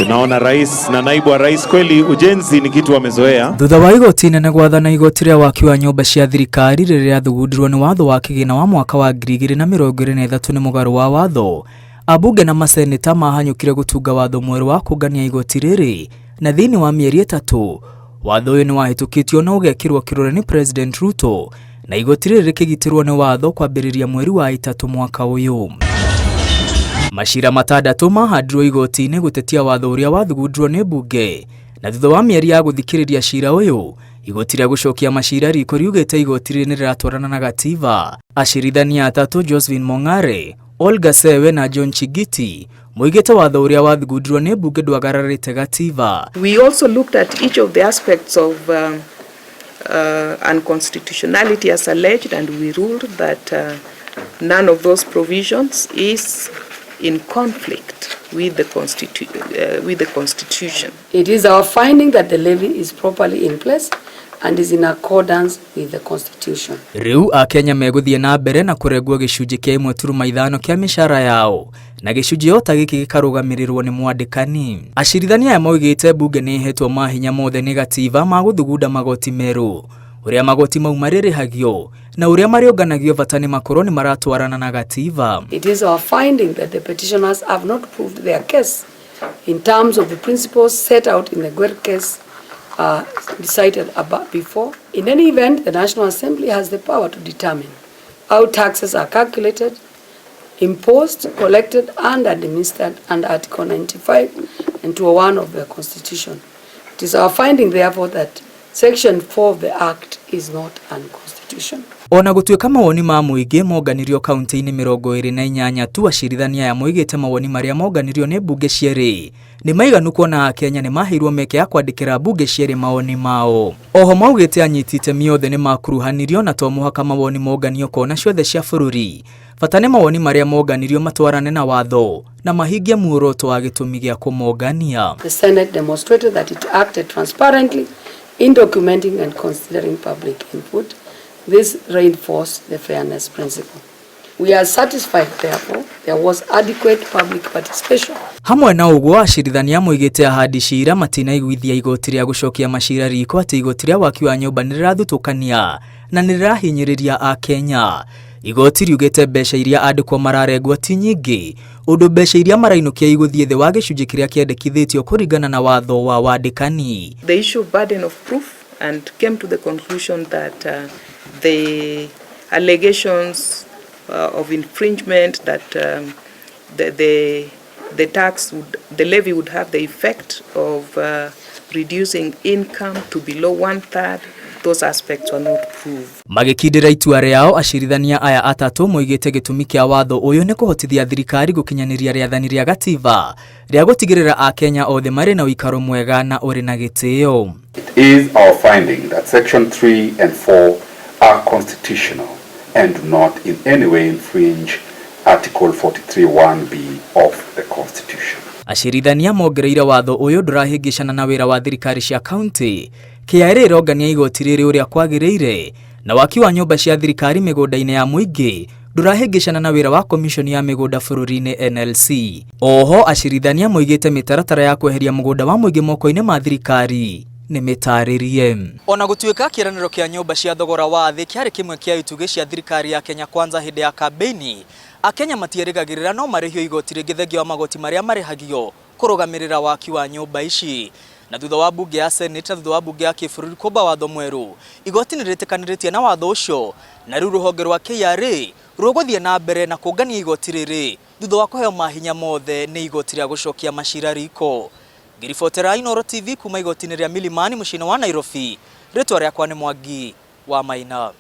Tunaona rais na naibu wa rais, kweli ujenzi ni kitu wamezoea. Thutha wa igoti nene gwathana igoti rĩa waki wa nyũmba cia thirikari rĩrĩa thugundĩrwo nĩ watho wa kĩgĩna wa mwaka wa 2023 nĩ mũgarũ wa watho, abunge na maseneta mahanyũkire gũtunga watho mwerũ wa kũngania igoti rĩrĩ, na thĩinĩ wa mĩeri 3 watho ũyũ nĩ wahĩtũkĩtio na ũgekĩrwo kĩrore nĩ President Ruto, na igoti rĩrĩ rĩkĩgitĩrwo nĩ watho kwambĩrĩria mweri wa 3 mwaka ũyũ. Mashira matandatũ mahandirwo igoti-inĩ gũtetia watho ũrĩa wathugundirwo nĩ bunge, na thutha wa mĩeri ya gũthikĩrĩria cira ũyũ, igoti rĩa gũcokia macira riko riugĩte igoti rĩrĩ nĩ rĩratwarana na gatiba. Acirithania atatũ Josephine Mongare, Olga Sewe na John Chigiti moigĩte watho ũrĩa wathugundirwo nĩ bunge ndwagararĩte gatiba. We also looked at each of the aspects of unconstitutionality as alleged, and we ruled that none of those provisions is in conflict with the Constitution. It is our finding that the levy is properly in place and is in accordance with the Constitution. Riu Akenya megũthiĩ na mbere na kũrengwo gĩcunjĩ kĩa 1.5 kĩa mĩcara yao, na gĩcunjĩ o ta gĩkĩ gĩkarũgamĩrĩrwo nĩ mwandĩkani. Acirithania aya moigĩte bunge nĩ ihetwo mahinya mothe nĩ gatiba ma gũthugunda magoti merũ, ũrĩa magoti mau marĩrĩhagio na ũrĩa marĩũnganagio bata nĩ makorwo nĩ maratwarana na gatiba. It is our finding that the petitioners have not proved their case in terms of the principles set out in the Gwer case decided about before. In any event, the National Assembly has the power to determine how taxes are calculated, imposed, collected and administered under Article 95 and 201 of the Constitution. It is our finding, therefore, that Section 4 of the Act is not unconstitutional. Ona gũtuĩka mawoni ma mũingĩ monganirio kaunti-inĩ 28 tu, acirithania aya moigĩte mawoni marĩa monganirio nĩ bunge cierĩ nĩ maiganu kuona Akenya nĩ maheirwo mĩeke ya kwandĩkĩra bunge cierĩ mawoni mao. Oho maugĩte anyiti itemi othe nĩ makuruhanirio na to mũhaka mawoni monganio kona ciothe cia bũrũri, bata nĩ mawoni marĩa monganirio matwarane na watho na mahingie muoroto wa gĩtũmi gĩa kũmongania. The Senate demonstrated that it acted transparently in documenting and considering public input. This reinforced the fairness principle. We are satisfied, therefore, there was adequate public participation. Hamwe na ũguo, acirithania moigĩte ahandi cira matinaiguithia igoti rĩa gũcokia macira riko atĩ igoti rĩa waki wa nyũmba nĩ rĩrathutũkania na nĩ rĩrahinyĩrĩria Akenya. Igoti riugĩte mbeca iria andĩkwo mararengwo ti nyingĩ, ũndũ mbeca iria marainũkia igũthiĩ thĩ wa gĩcunjĩ kĩrĩa kĩendekithĩtio kũringana na watho wa wandĩkani. The issue of burden of proof and came to the conclusion that the allegations of infringement that the levy would have the effect of reducing income to below 1/3. Those aspects were not proved. Magĩkindĩra itua rĩao, acirithania aya atatũ moigĩte gĩtũmi kĩa watho ũyũ nĩ kũhotithia thirikari gũkinyanĩria rĩathani rĩa gatiba rĩa gũtigĩrĩra Akenya othe marĩ na ũikaro mwega na ũrĩ na gĩtĩo. It is our finding that Section 3 and 4 are constitutional and do not in any way infringe Article 43(1)(b) of the Constitution. Acirithania mongereire watho ũyũ ndũrahĩngĩcana na wĩra wa thirikari cia kaunti, KRA ĩrongania igoti rĩrĩ ũrĩa kwagĩrĩire, na waki wa nyũmba cia thirikari mĩgũnda-inĩ ya mũingĩ ndũrahĩngĩcana na wĩra wa komishoni ya mĩgũnda bũrũri-inĩ NLC. Oho acirithania moigĩte mĩtaratara ya kweheria mũgũnda wa mũingĩ moko-inĩ ma thirikari nĩ mĩtarĩrie. Ona gũtuĩka kĩĩranĩro kĩa nyũmba cia thogora wa thĩ kĩarĩ kĩmwe kĩa itugĩ cia thirikari ya Kenya Kwanza hĩndĩ ya kampeni, Akenya matierĩgagĩrĩra no marĩhio igoti rĩngĩ thengia wa magoti marĩa marĩhagio kũrũgamĩrĩra waki wa nyũmba ici. Na thutha wa bunge ya Senate na thutha wa bunge ya kĩbũrũri kũmba watho mwerũ, igoti nĩ rĩtĩkanĩrĩtie na watho ũcio, na rĩu rũhonge rwa KRA rũgũthiĩ na mbere na kũngania igoti rĩrĩ thutha wa kũheo mahinya mothe nĩ igoti rĩa gũcokia macira riko. Ngĩribotera Inooro TV kuma igoti-inĩ rĩa Milimani mũciĩ-inĩ wa Nairobi, rĩtwa rĩakwa nĩ Mwangi wa Maina.